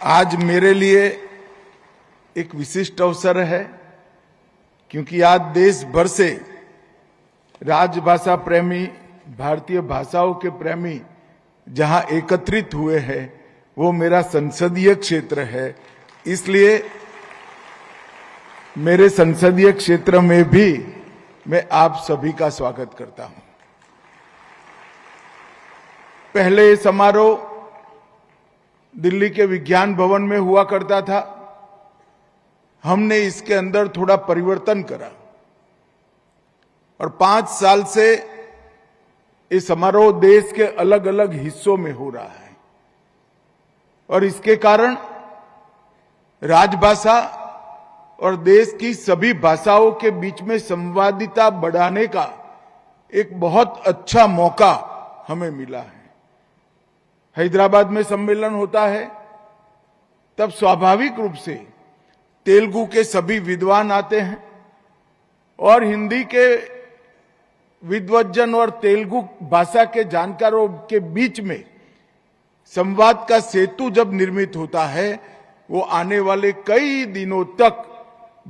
आज मेरे लिए एक विशिष्ट अवसर है, क्योंकि आज देश भर से राजभाषा प्रेमी, भारतीय भाषाओं के प्रेमी जहां एकत्रित हुए हैं, वो मेरा संसदीय क्षेत्र है। इसलिए मेरे संसदीय क्षेत्र में भी मैं आप सभी का स्वागत करता हूं। पहले ये समारोह दिल्ली के विज्ञान भवन में हुआ करता था। हमने इसके अंदर थोड़ा परिवर्तन करा और 5 साल से ये समारोह देश के अलग अलग हिस्सों में हो रहा है और इसके कारण राजभाषा और देश की सभी भाषाओं के बीच में संवादिता बढ़ाने का एक बहुत अच्छा मौका हमें मिला है। हैदराबाद में सम्मेलन होता है तब स्वाभाविक रूप से तेलुगु के सभी विद्वान आते हैं और हिंदी के विद्वज्जन और तेलुगु भाषा के जानकारों के बीच में संवाद का सेतु जब निर्मित होता है, वो आने वाले कई दिनों तक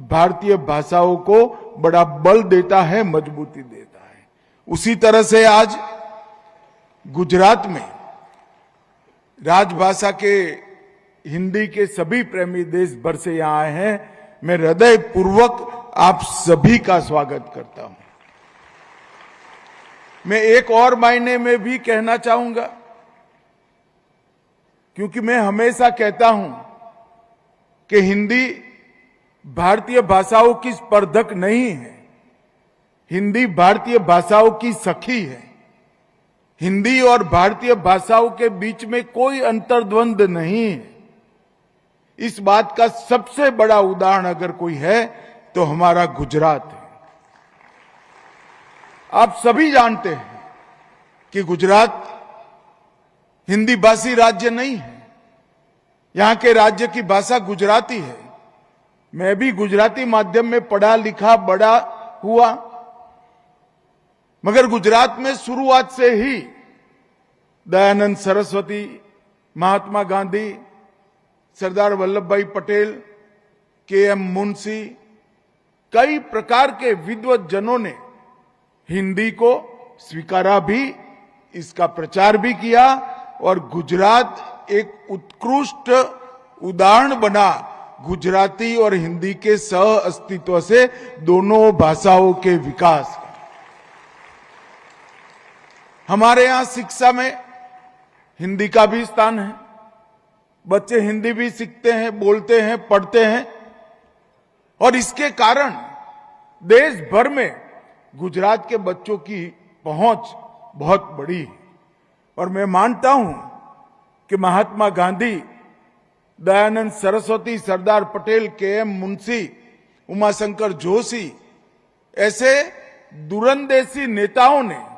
भारतीय भाषाओं को बड़ा बल देता है, मजबूती देता है। उसी तरह से आज गुजरात में राजभाषा के हिंदी के सभी प्रेमी देश भर से यहां आए हैं। मैं हृदय पूर्वक आप सभी का स्वागत करता हूं। मैं एक और मायने में भी कहना चाहूंगा, क्योंकि मैं हमेशा कहता हूं कि हिंदी भारतीय भाषाओं की स्पर्धक नहीं है, हिंदी भारतीय भाषाओं की सखी है। हिंदी और भारतीय भाषाओं के बीच में कोई अंतर्द्वंद नहीं है। इस बात का सबसे बड़ा उदाहरण अगर कोई है तो हमारा गुजरात है। आप सभी जानते हैं कि गुजरात हिंदी भाषी राज्य नहीं है, यहां के राज्य की भाषा गुजराती है। मैं भी गुजराती माध्यम में पढ़ा लिखा बड़ा हुआ, मगर गुजरात में शुरुआत से ही दयानंद सरस्वती, महात्मा गांधी, सरदार वल्लभ भाई पटेल, के.एम. मुंशी, कई प्रकार के विद्वज्जनों ने हिंदी को स्वीकारा भी, इसका प्रचार भी किया और गुजरात एक उत्कृष्ट उदाहरण बना गुजराती और हिंदी के सह अस्तित्व से दोनों भाषाओं के विकास का। हमारे यहां शिक्षा में हिंदी का भी स्थान है। बच्चे हिंदी भी सीखते हैं, बोलते हैं, पढ़ते हैं और इसके कारण देश भर में गुजरात के बच्चों की पहुंच बहुत बड़ी है। और मैं मानता हूं कि महात्मा गांधी, दयानंद सरस्वती, सरदार पटेल, के.एम. मुंशी, उमाशंकर जोशी ऐसे दूरंदेशी नेताओं ने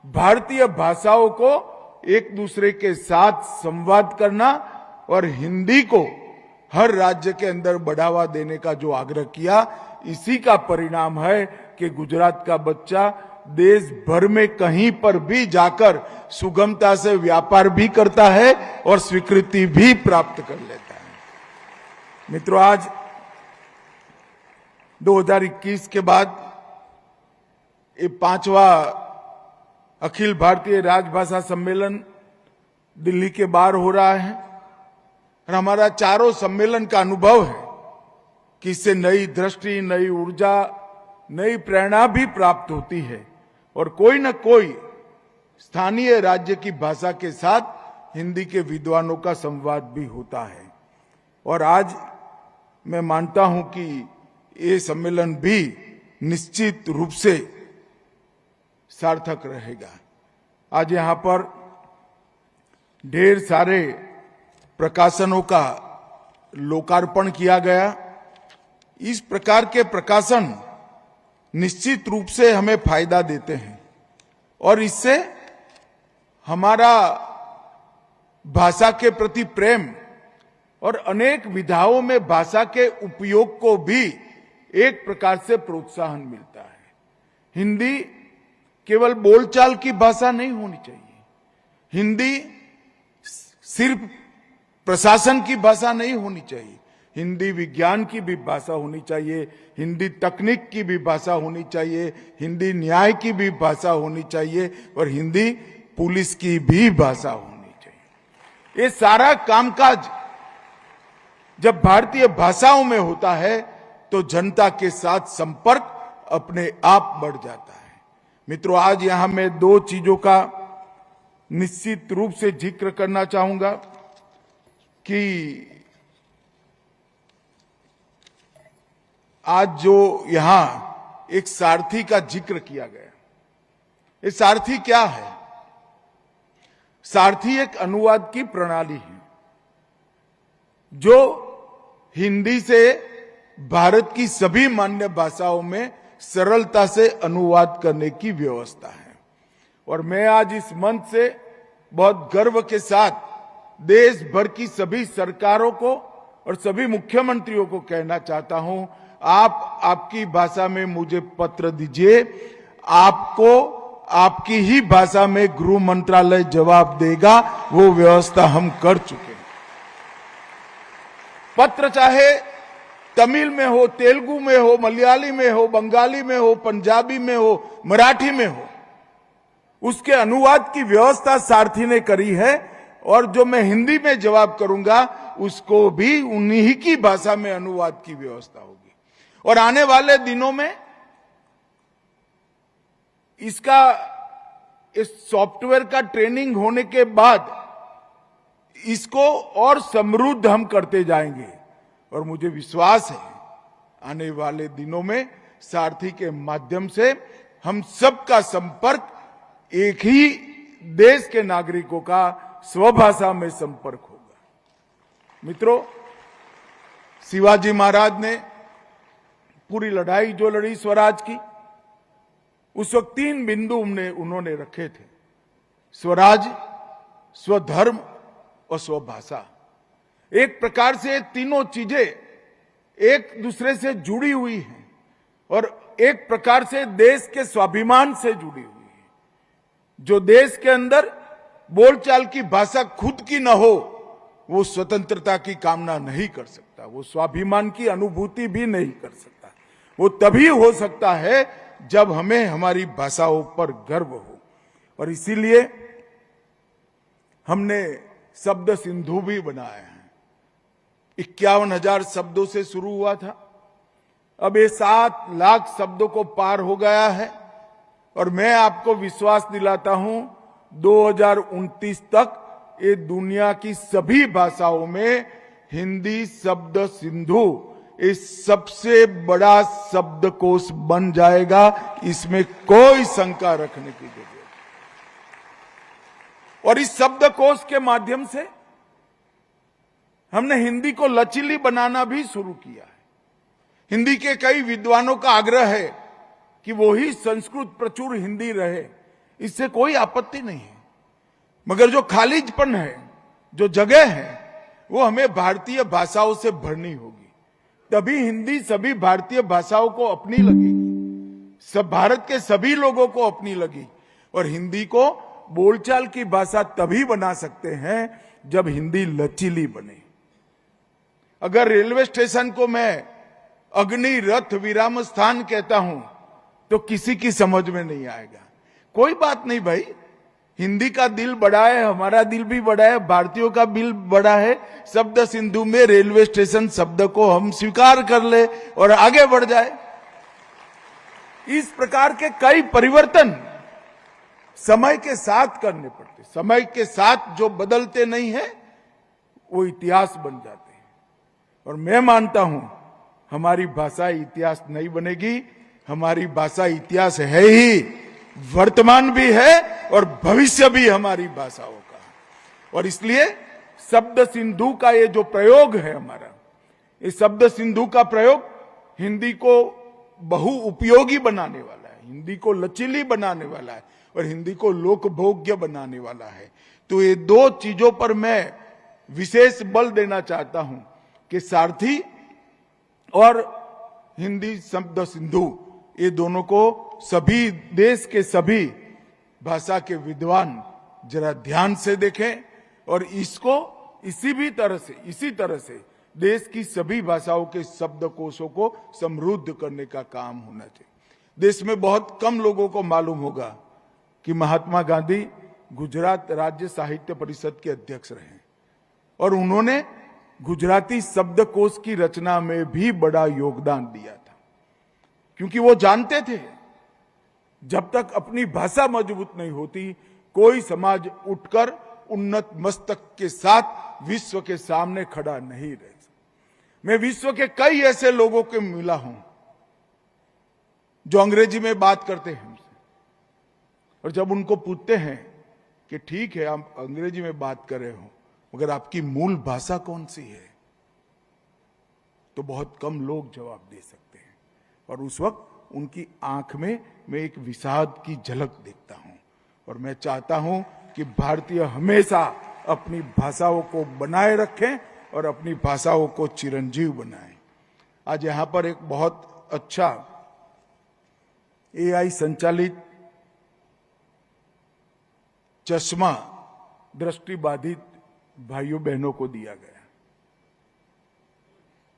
भारतीय भाषाओं को एक दूसरे के साथ संवाद करना और हिंदी को हर राज्य के अंदर बढ़ावा देने का जो आग्रह किया, इसी का परिणाम है कि गुजरात का बच्चा देश भर में कहीं पर भी जाकर सुगमता से व्यापार भी करता है और स्वीकृति भी प्राप्त कर लेता है। मित्रों, आज 2021 के बाद ये 5वां अखिल भारतीय राजभाषा सम्मेलन दिल्ली के बाहर हो रहा है और हमारा चारों सम्मेलन का अनुभव है कि इससे नई दृष्टि, नई ऊर्जा, नई प्रेरणा भी प्राप्त होती है और कोई न कोई स्थानीय राज्य की भाषा के साथ हिंदी के विद्वानों का संवाद भी होता है। और आज मैं मानता हूं कि ये सम्मेलन भी निश्चित रूप से सार्थक रहेगा। आज यहां पर ढेर सारे प्रकाशनों का लोकार्पण किया गया। इस प्रकार के प्रकाशन निश्चित रूप से हमें फायदा देते हैं और इससे हमारा भाषा के प्रति प्रेम और अनेक विधाओं में भाषा के उपयोग को भी एक प्रकार से प्रोत्साहन मिलता है। हिंदी केवल बोलचाल की भाषा नहीं होनी चाहिए। हिंदी सिर्फ प्रशासन की भाषा नहीं होनी चाहिए, हिंदी विज्ञान की भी भाषा होनी चाहिए, हिंदी तकनीक की भी भाषा होनी चाहिए, हिंदी न्याय की भी भाषा होनी चाहिए और हिंदी पुलिस की भी भाषा होनी चाहिए। ये सारा कामकाज जब भारतीय भाषाओं में होता है तो जनता के साथ संपर्क अपने आप बढ़ जाता है। मित्रों, आज यहां मैं दो चीजों का निश्चित रूप से जिक्र करना चाहूंगा कि आज जो यहां एक सारथी का जिक्र किया गया, ये सारथी क्या है? सारथी एक अनुवाद की प्रणाली है जो हिंदी से भारत की सभी मान्य भाषाओं में सरलता से अनुवाद करने की व्यवस्था है। और मैं आज इस मंच से बहुत गर्व के साथ देश भर की सभी सरकारों को और सभी मुख्यमंत्रियों को कहना चाहता हूं, आप आपकी भाषा में मुझे पत्र दीजिए, आपको आपकी ही भाषा में गृह मंत्रालय जवाब देगा। वो व्यवस्था हम कर चुके हैं। पत्र चाहे तमिल में हो, तेलुगु में हो, मलयाली में हो, बंगाली में हो, पंजाबी में हो, मराठी में हो, उसके अनुवाद की व्यवस्था सारथी ने करी है। और जो मैं हिंदी में जवाब करूंगा उसको भी उन्हीं की भाषा में अनुवाद की व्यवस्था होगी। और आने वाले दिनों में इसका इस सॉफ्टवेयर का ट्रेनिंग होने के बाद इसको और समृद्ध हम करते जाएंगे। और मुझे विश्वास है आने वाले दिनों में सारथी के माध्यम से हम सबका संपर्क, एक ही देश के नागरिकों का स्वभाषा में संपर्क होगा। मित्रों, शिवाजी महाराज ने पूरी लड़ाई जो लड़ी स्वराज की, उस वक्त 3 बिंदु उन्होंने रखे थे: स्वराज, स्वधर्म और स्वभाषा। एक प्रकार से तीनों चीजें एक दूसरे से जुड़ी हुई हैं और एक प्रकार से देश के स्वाभिमान से जुड़ी हुई है। जो देश के अंदर बोलचाल की भाषा खुद की न हो, वो स्वतंत्रता की कामना नहीं कर सकता, वो स्वाभिमान की अनुभूति भी नहीं कर सकता। वो तभी हो सकता है जब हमें हमारी भाषाओं पर गर्व हो। और इसीलिए हमने शब्द सिंधु भी बनाया है। 51,000 शब्दों से शुरू हुआ था, अब ये 7 लाख शब्दों को पार हो गया है। और मैं आपको विश्वास दिलाता हूं 2029 तक ये दुनिया की सभी भाषाओं में हिंदी शब्द सिंधु इस सबसे बड़ा शब्दकोश बन जाएगा। इसमें कोई शंका रखने की जरूरत नहीं। और इस शब्दकोश के माध्यम से हमने हिंदी को लचीली बनाना भी शुरू किया है। हिंदी के कई विद्वानों का आग्रह है कि वो ही संस्कृत प्रचुर हिंदी रहे, इससे कोई आपत्ति नहीं है। मगर जो खालीपन है, जो जगह है, वो हमें भारतीय भाषाओं से भरनी होगी। तभी हिंदी सभी भारतीय भाषाओं को अपनी लगेगी, सब भारत के सभी लोगों को अपनी लगी। और हिंदी को बोलचाल की भाषा तभी बना सकते हैं जब हिंदी लचीली बने। अगर रेलवे स्टेशन को मैं अग्नि रथ विराम स्थान कहता हूं तो किसी की समझ में नहीं आएगा। कोई बात नहीं भाई, हिंदी का दिल बड़ा है, हमारा दिल भी बड़ा है, भारतीयों का दिल बड़ा है। शब्द सिंधु में रेलवे स्टेशन शब्द को हम स्वीकार कर ले और आगे बढ़ जाए। इस प्रकार के कई परिवर्तन समय के साथ करने पड़ते। समय के साथ जो बदलते नहीं है वो इतिहास बन जाते हैं। और मैं मानता हूं हमारी भाषा इतिहास नहीं बनेगी, हमारी भाषा इतिहास है ही, वर्तमान भी है और भविष्य भी हमारी भाषाओं का। और इसलिए शब्द सिंधु का ये जो प्रयोग है हमारा, इस शब्द सिंधु का प्रयोग हिंदी को बहु उपयोगी बनाने वाला है, हिंदी को लचीली बनाने वाला है और हिंदी को लोकभोग्य बनाने वाला है। तो ये 2 चीजों पर मैं विशेष बल देना चाहता हूं कि सारथी और हिंदी शब्द सिंधु, ये दोनों को सभी देश के सभी भाषा के विद्वान जरा ध्यान से देखें और इसको इसी तरह से देश की सभी भाषाओं के शब्दकोशों को समृद्ध करने का काम होना चाहिए। देश में बहुत कम लोगों को मालूम होगा कि महात्मा गांधी गुजरात राज्य साहित्य परिषद के अध्यक्ष रहे और उन्होंने गुजराती शब्दकोश की रचना में भी बड़ा योगदान दिया था, क्योंकि वो जानते थे जब तक अपनी भाषा मजबूत नहीं होती कोई समाज उठकर उन्नत मस्तक के साथ विश्व के सामने खड़ा नहीं रह सकता। मैं विश्व के कई ऐसे लोगों के मिला हूं जो अंग्रेजी में बात करते हैं हमसे, और जब उनको पूछते हैं कि ठीक है आप अंग्रेजी में बात कर रहे हो मगर आपकी मूल भाषा कौन सी है, तो बहुत कम लोग जवाब दे सकते हैं। और उस वक्त उनकी आंख में मैं एक विषाद की झलक देखता हूं। और मैं चाहता हूं कि भारतीय हमेशा अपनी भाषाओं को बनाए रखें और अपनी भाषाओं को चिरंजीव बनाएं। आज यहां पर एक बहुत अच्छा AI संचालित चश्मा दृष्टिबाधित भाइयों बहनों को दिया गया।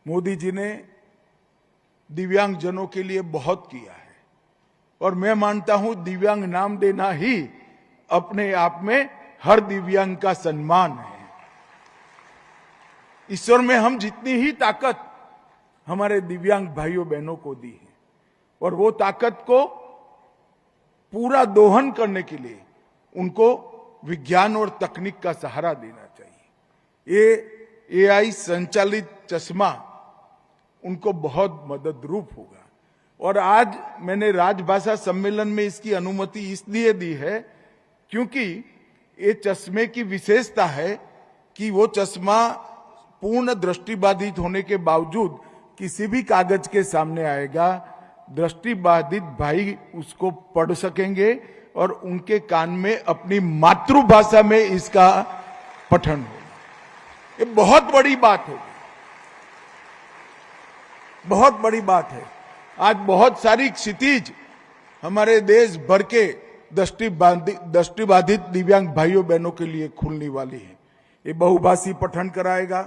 मोदी जी ने दिव्यांगजनों के लिए बहुत किया है और मैं मानता हूं दिव्यांग नाम देना ही अपने आप में हर दिव्यांग का सम्मान है। ईश्वर में हम जितनी ही ताकत हमारे दिव्यांग भाइयों बहनों को दी है और वो ताकत को पूरा दोहन करने के लिए उनको विज्ञान और तकनीक का सहारा देना चाहिए। ये AI संचालित चश्मा उनको बहुत मददरूप होगा। और आज मैंने राजभाषा सम्मेलन में इसकी अनुमति इसलिए दी है क्योंकि ये चश्मे की विशेषता है कि वो चश्मा पूर्ण दृष्टिबाधित होने के बावजूद किसी भी कागज के सामने आएगा, दृष्टिबाधित भाई उसको पढ़ सकेंगे और उनके कान में अपनी मातृभाषा में इसका पठन होगा। ये बहुत बड़ी बात होगी, बहुत बड़ी बात है। आज बहुत सारी क्षितिज हमारे देश भर के दृष्टिबाधित दिव्यांग भाइयों बहनों के लिए खुलने वाली है। ये बहुभाषी पठन कराएगा,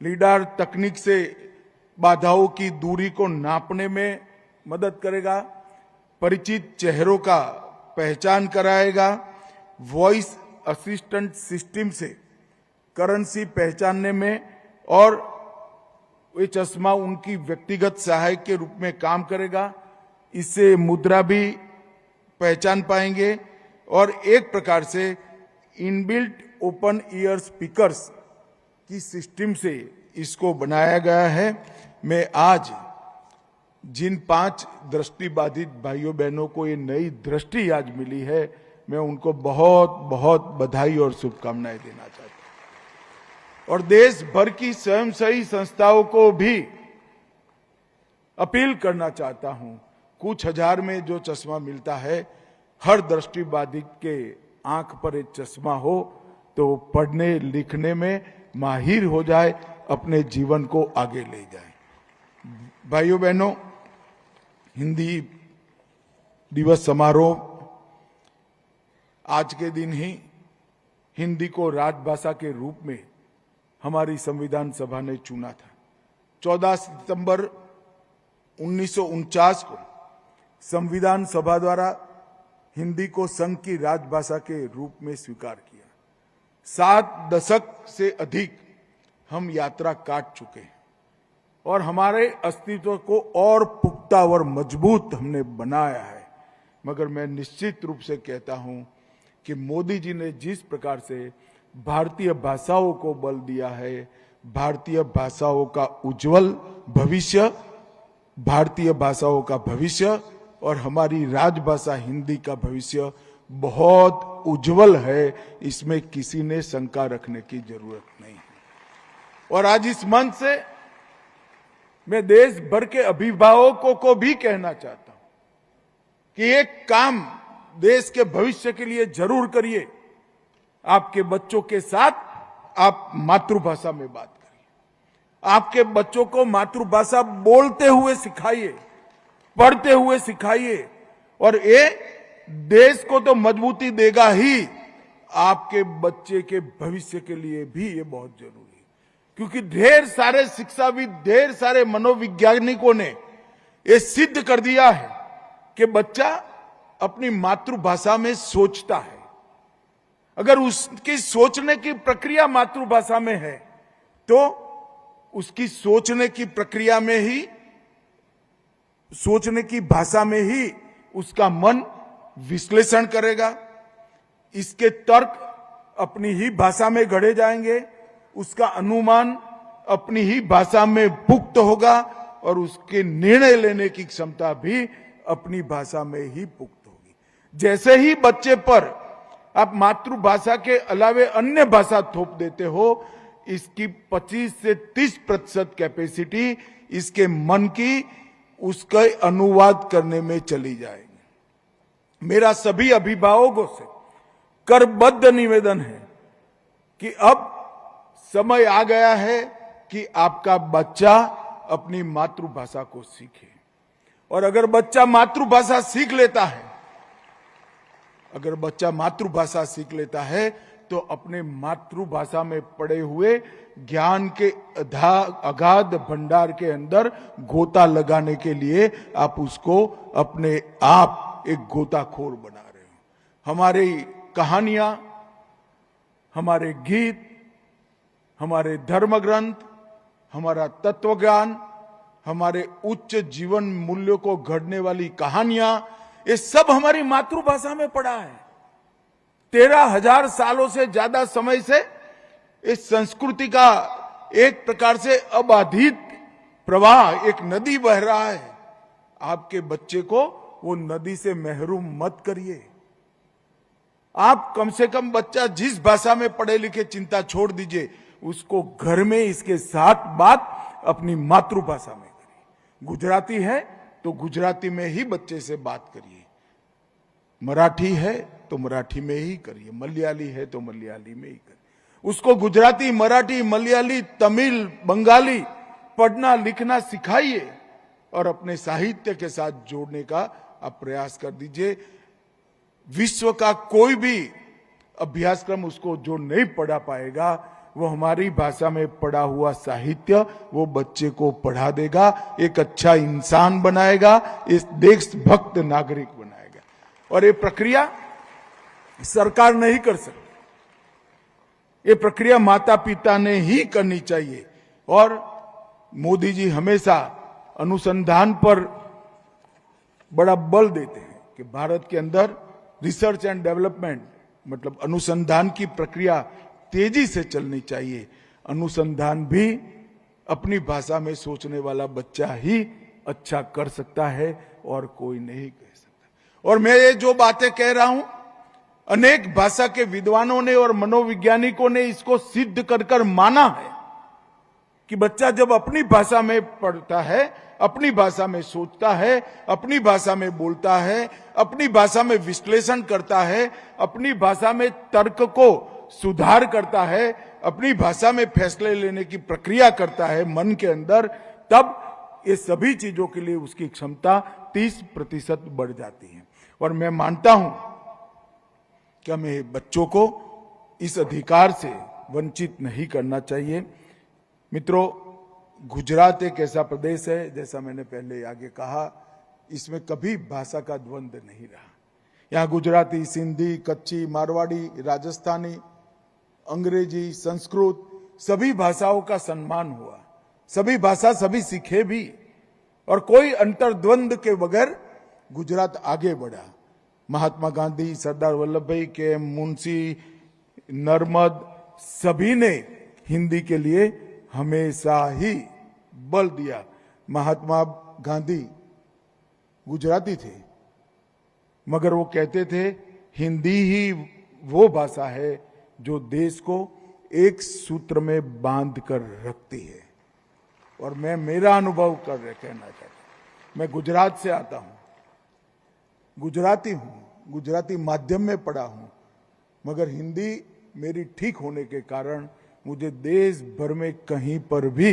लीडार तकनीक से बाधाओं की दूरी को नापने में मदद करेगा, परिचित चेहरों का पहचान कराएगा, वॉइस असिस्टेंट सिस्टम से करेंसी पहचानने में, और ये चश्मा उनकी व्यक्तिगत सहायक के रूप में काम करेगा। इससे मुद्रा भी पहचान पाएंगे और एक प्रकार से इनबिल्ट ओपन ईयर स्पीकर्स की सिस्टम से इसको बनाया गया है। मैं आज जिन 5 दृष्टिबाधित भाइयों बहनों को ये नई दृष्टि आज मिली है, मैं उनको बहुत बहुत बधाई और शुभकामनाएं देना चाहता हूं। और देश भर की स्वयंसेवी संस्थाओं को भी अपील करना चाहता हूं, कुछ हजार में जो चश्मा मिलता है, हर दृष्टिबाधित के आंख पर एक चश्मा हो तो पढ़ने लिखने में माहिर हो जाए, अपने जीवन को आगे ले जाए। भाइयों बहनों, हिंदी दिवस समारोह आज के दिन ही हिंदी को राजभाषा के रूप में हमारी संविधान सभा ने चुना था। 14 सितंबर 1949 को संविधान सभा द्वारा हिंदी को संघ की राजभाषा के रूप में स्वीकार किया। 7 दशक से अधिक हम यात्रा काट चुके हैं और हमारे अस्तित्व को और पुख्ता और मजबूत हमने बनाया है। मगर मैं निश्चित रूप से कहता हूं कि मोदी जी ने जिस प्रकार से भारतीय भाषाओं को बल दिया है, भारतीय भाषाओं का उज्जवल भविष्य, भारतीय भाषाओं का भविष्य और हमारी राजभाषा हिंदी का भविष्य बहुत उज्जवल है, इसमें किसी ने शंका रखने की जरूरत नहीं है। और आज इस मंच से मैं देश भर के अभिभावकों को भी कहना चाहता हूं कि एक काम देश के भविष्य के लिए जरूर करिए। आपके बच्चों के साथ आप मातृभाषा में बात करिए, आपके बच्चों को मातृभाषा बोलते हुए सिखाइए, पढ़ते हुए सिखाइए। और ये देश को तो मजबूती देगा ही, आपके बच्चे के भविष्य के लिए भी ये बहुत जरूरी है, क्योंकि ढेर सारे शिक्षाविद, ढेर सारे मनोवैज्ञानिकों ने ये सिद्ध कर दिया है कि बच्चा अपनी मातृभाषा में सोचता है। अगर उसकी सोचने की प्रक्रिया मातृभाषा में है तो उसकी सोचने की प्रक्रिया में ही, सोचने की भाषा में ही उसका मन विश्लेषण करेगा, इसके तर्क अपनी ही भाषा में गढ़े जाएंगे, उसका अनुमान अपनी ही भाषा में पुख्त होगा और उसके निर्णय लेने की क्षमता भी अपनी भाषा में ही पुख्त होगी। जैसे ही बच्चे पर आप मातृभाषा के अलावे अन्य भाषा थोप देते हो, इसकी 25 से 30% कैपेसिटी इसके मन की उसका अनुवाद करने में चली जाएगी। मेरा सभी अभिभावकों से करबद्ध निवेदन है कि अब समय आ गया है कि आपका बच्चा अपनी मातृभाषा को सीखे। और अगर बच्चा मातृभाषा सीख लेता है, अगर बच्चा मातृभाषा सीख लेता है तो अपने मातृभाषा में पड़े हुए ज्ञान के अगाध भंडार के अंदर गोता लगाने के लिए आप उसको अपने आप एक गोताखोर बना रहे हो। हमारी कहानियां, हमारे गीत, हमारे धर्म ग्रंथ, हमारा तत्व ज्ञान, हमारे उच्च जीवन मूल्यों को गढ़ने वाली कहानियां, ये सब हमारी मातृभाषा में पड़ा है। 13,000 सालों से ज्यादा समय से इस संस्कृति का एक प्रकार से अबाधित प्रवाह, एक नदी बह रहा है। आपके बच्चे को वो नदी से महरूम मत करिए। आप कम से कम बच्चा जिस भाषा में पढ़े लिखे चिंता छोड़ दीजिए, उसको घर में इसके साथ बात अपनी मातृभाषा में करिए। गुजराती है तो गुजराती में ही बच्चे से बात करिए, मराठी है तो मराठी में ही करिए, मलयाली है तो मलयाली में ही करिए। उसको गुजराती, मराठी, मलयाली, तमिल, बंगाली पढ़ना लिखना सिखाइए और अपने साहित्य के साथ जोड़ने का आप प्रयास कर दीजिए। विश्व का कोई भी अभ्यासक्रम उसको जो नहीं पढ़ा पाएगा, वो हमारी भाषा में पढ़ा हुआ साहित्य वो बच्चे को पढ़ा देगा, एक अच्छा इंसान बनाएगा, इस देशभक्त नागरिक बनाएगा। और ये प्रक्रिया सरकार नहीं कर सकती, ये प्रक्रिया माता पिता ने ही करनी चाहिए। और मोदी जी हमेशा अनुसंधान पर बड़ा बल देते हैं कि भारत के अंदर रिसर्च एंड डेवलपमेंट, मतलब अनुसंधान की प्रक्रिया तेजी से चलनी चाहिए। अनुसंधान भी अपनी भाषा में सोचने वाला बच्चा ही अच्छा कर सकता है और कोई नहीं कर सकता। और मैं ये जो बातें कह रहा हूं, अनेक भाषा के विद्वानों ने और मनोवैज्ञानिकों ने इसको सिद्ध कर कर माना है कि बच्चा जब अपनी भाषा में पढ़ता है, अपनी भाषा में सोचता है, अपनी भाषा में बोलता है, अपनी भाषा में विश्लेषण करता है, अपनी भाषा में तर्क को सुधार करता है, अपनी भाषा में फैसले लेने की प्रक्रिया करता है मन के अंदर, तब ये सभी चीजों के लिए उसकी क्षमता 30% बढ़ जाती है। और मैं मानता हूं कि हमें बच्चों को इस अधिकार से वंचित नहीं करना चाहिए। मित्रों, गुजरात एक ऐसा प्रदेश है, जैसा मैंने पहले आगे कहा, इसमें कभी भाषा का द्वंद्व नहीं रहा। यहाँ गुजराती, सिंधी, कच्ची, मारवाड़ी, राजस्थानी, अंग्रेजी, संस्कृत, सभी भाषाओं का सम्मान हुआ, सभी भाषा सभी सीखे भी, और कोई अंतर्द्वंद के बगैर गुजरात आगे बढ़ा। महात्मा गांधी, सरदार वल्लभ भाई के, मुंशी, नर्मद, सभी ने हिंदी के लिए हमेशा ही बल दिया। महात्मा गांधी गुजराती थे, मगर वो कहते थे हिंदी ही वो भाषा है जो देश को एक सूत्र में बांध कर रखती है। और मैं मेरा अनुभव कहना चाहता हूं, मैं गुजरात से आता हूं, गुजराती हूं, गुजराती माध्यम में पढ़ा हूं, मगर हिंदी मेरी ठीक होने के कारण मुझे देश भर में कहीं पर भी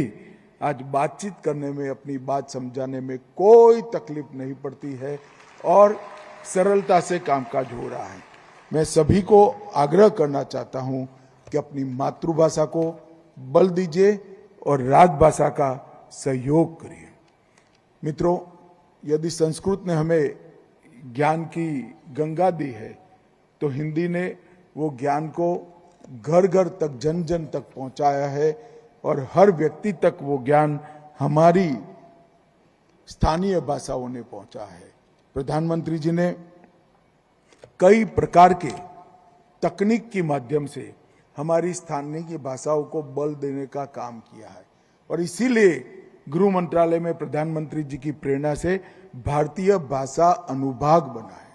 आज बातचीत करने में, अपनी बात समझाने में कोई तकलीफ नहीं पड़ती है और सरलता से कामकाज हो रहा है। मैं सभी को आग्रह करना चाहता हूं कि अपनी मातृभाषा को बल दीजिए और राजभाषा का सहयोग करिए। मित्रों, यदि संस्कृत ने हमें ज्ञान की गंगा दी है तो हिंदी ने वो ज्ञान को घर घर तक, जन जन तक पहुंचाया है और हर व्यक्ति तक वो ज्ञान हमारी स्थानीय भाषाओं ने पहुंचा है। प्रधानमंत्री जी ने कई प्रकार के तकनीक के माध्यम से हमारी स्थानीय भाषाओं को बल देने का काम किया है और इसीलिए गृह मंत्रालय में प्रधानमंत्री जी की प्रेरणा से भारतीय भाषा अनुभाग बना है।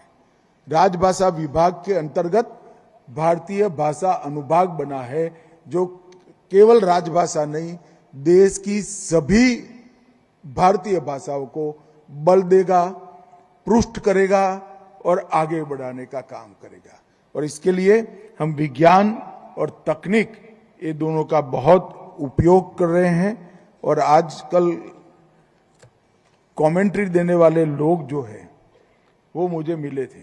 राजभाषा विभाग के अंतर्गत भारतीय भाषा अनुभाग बना है, जो केवल राजभाषा नहीं, देश की सभी भारतीय भाषाओं को बल देगा, पुष्ट करेगा और आगे बढ़ाने का काम करेगा। और इसके लिए हम विज्ञान और तकनीक ये दोनों का बहुत उपयोग कर रहे हैं। और आजकल कमेंट्री देने वाले लोग जो है वो मुझे मिले थे,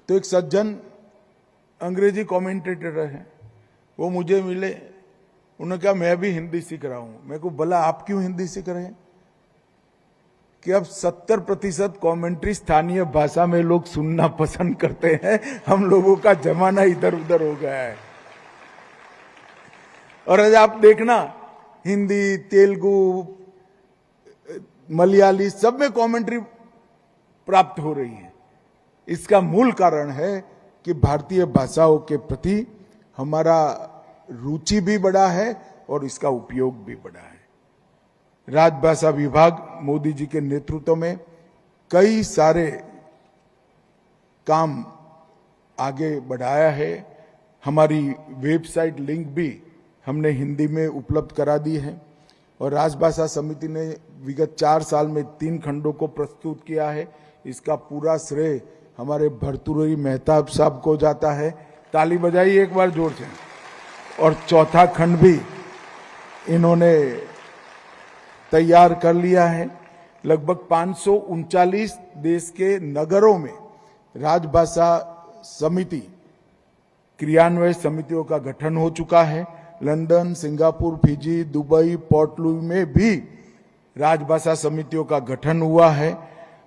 तो एक सज्जन अंग्रेजी कमेंटेटर है, वो मुझे मिले, उन्होंने कहा मैं भी हिंदी सीख रहा हूं। मैं को बोला आप क्यों हिंदी सीख रहे हैं? कि अब 70% कमेंट्री स्थानीय भाषा में लोग सुनना पसंद करते हैं, हम लोगों का जमाना इधर उधर हो गया है। और आज आप देखना हिंदी, तेलुगु, मलयाली सब में कमेंट्री प्राप्त हो रही है। इसका मूल कारण है कि भारतीय भाषाओं के प्रति हमारा रुचि भी बढ़ा है और इसका उपयोग भी बढ़ा है। राजभाषा विभाग मोदी जी के नेतृत्व में कई सारे काम आगे बढ़ाया है। हमारी वेबसाइट लिंक भी हमने हिंदी में उपलब्ध करा दी है और राजभाषा समिति ने विगत 4 साल में 3 खंडों को प्रस्तुत किया है। इसका पूरा श्रेय हमारे भर्तृहरि मेहताब साहब को जाता है। ताली बजाइए एक बार जोर से। और चौथा खंड भी इन्होंने तैयार कर लिया है। लगभग 539 देश के नगरों में राजभाषा समिति, क्रियान्वयन समितियों का गठन हो चुका है। London, Singapore, Fiji, Dubai, port Louis में भी राजभाषा समितियों का गठन हुआ है।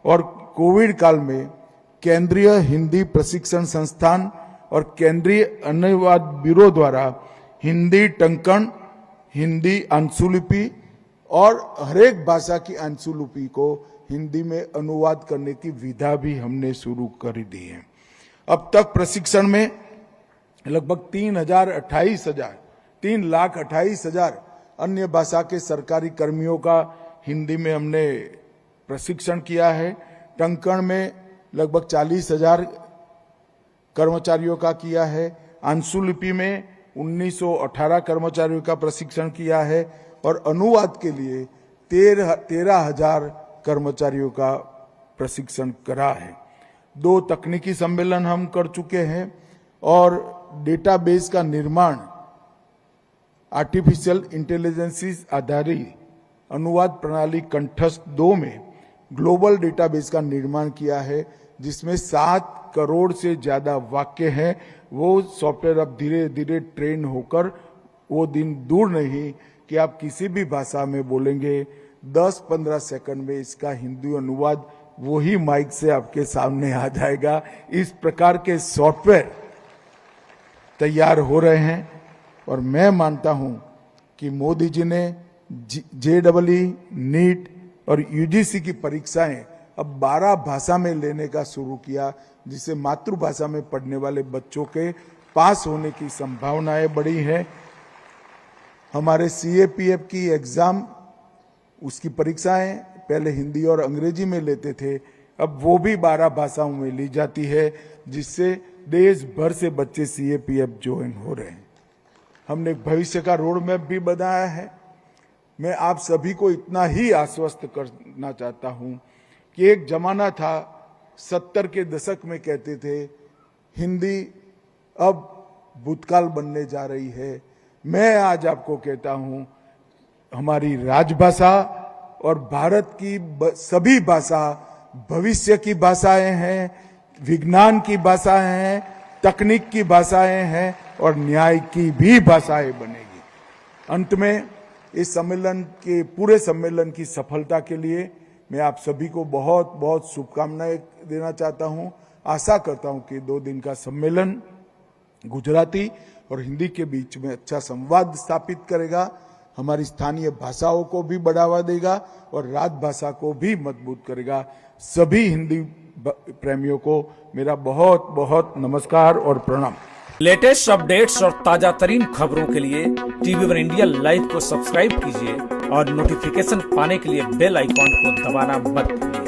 और कोविड काल में केंद्रीय हिंदी प्रशिक्षण संस्थान और केंद्रीय अनुवाद ब्यूरो द्वारा हिंदी टंकण, हिंदी अंशुलिपि और हरेक भाषा की अंशुलिपि को हिंदी में अनुवाद करने की विधा भी हमने शुरू कर दी है। अब तक प्रशिक्षण में लगभग 3,28,000 अन्य भाषा के सरकारी कर्मियों का हिंदी में हमने प्रशिक्षण किया है। टंकण में लगभग 40,000 कर्मचारियों का किया है। अंशुलिपि में 1918 कर्मचारियों का प्रशिक्षण किया है और अनुवाद के लिए 13,000 कर्मचारियों का प्रशिक्षण करा है। 2 तकनीकी सम्मेलन हम कर चुके हैं और डेटाबेस का निर्माण आर्टिफिशियल इंटेलिजेंस आधारित अनुवाद प्रणाली कंठस्थ 2 में ग्लोबल डेटाबेस का निर्माण किया है, जिसमें 7 करोड़ से ज्यादा वाक्य हैं। वो सॉफ्टवेयर अब धीरे धीरे ट्रेन होकर, वो दिन दूर नहीं कि आप किसी भी भाषा में बोलेंगे 10-15 सेकंड में इसका हिंदी अनुवाद वही माइक से आपके सामने आ जाएगा। इस प्रकार के सॉफ्टवेयर तैयार हो रहे हैं और मैं मानता हूं कि मोदी जी ने JEE, नीट और UGC की परीक्षाएं अब 12 भाषा में लेने का शुरू किया, जिससे मातृभाषा में पढ़ने वाले बच्चों के पास होने की संभावनाएं बढ़ी है। हमारे CAPF की एग्जाम, उसकी परीक्षाएं पहले हिंदी और अंग्रेजी में लेते थे, अब वो भी 12 भाषाओं में ली जाती है, जिससे देश भर से बच्चे CAPF ज्वाइन हो रहे हैं। हमने भविष्य का रोड मैप भी बनाया है। मैं आप सभी को इतना ही आश्वस्त करना चाहता हूं कि एक जमाना था, 70 के दशक में कहते थे हिंदी अब भूतकाल बनने जा रही है। मैं आज आपको कहता हूं हमारी राजभाषा और भारत की सभी भाषा भविष्य की भाषाएं हैं, विज्ञान की भाषाएं हैं, तकनीक की भाषाएं हैं और न्याय की भी भाषाएं बनेगी। अंत में इस सम्मेलन के पूरे सम्मेलन की सफलता के लिए मैं आप सभी को बहुत बहुत शुभकामनाएं देना चाहता हूं। आशा करता हूं कि 2 दिन का सम्मेलन गुजराती और हिंदी के बीच में अच्छा संवाद स्थापित करेगा, हमारी स्थानीय भाषाओं को भी बढ़ावा देगा और राजभाषा को भी मजबूत करेगा। सभी हिंदी प्रेमियों को मेरा बहुत बहुत नमस्कार और प्रणाम। लेटेस्ट अपडेट्स और ताजा तरीन खबरों के लिए TV1 इंडिया लाइव को सब्सक्राइब कीजिए और नोटिफिकेशन पाने के लिए बेल आइकॉन को दबाना मत भूलिए।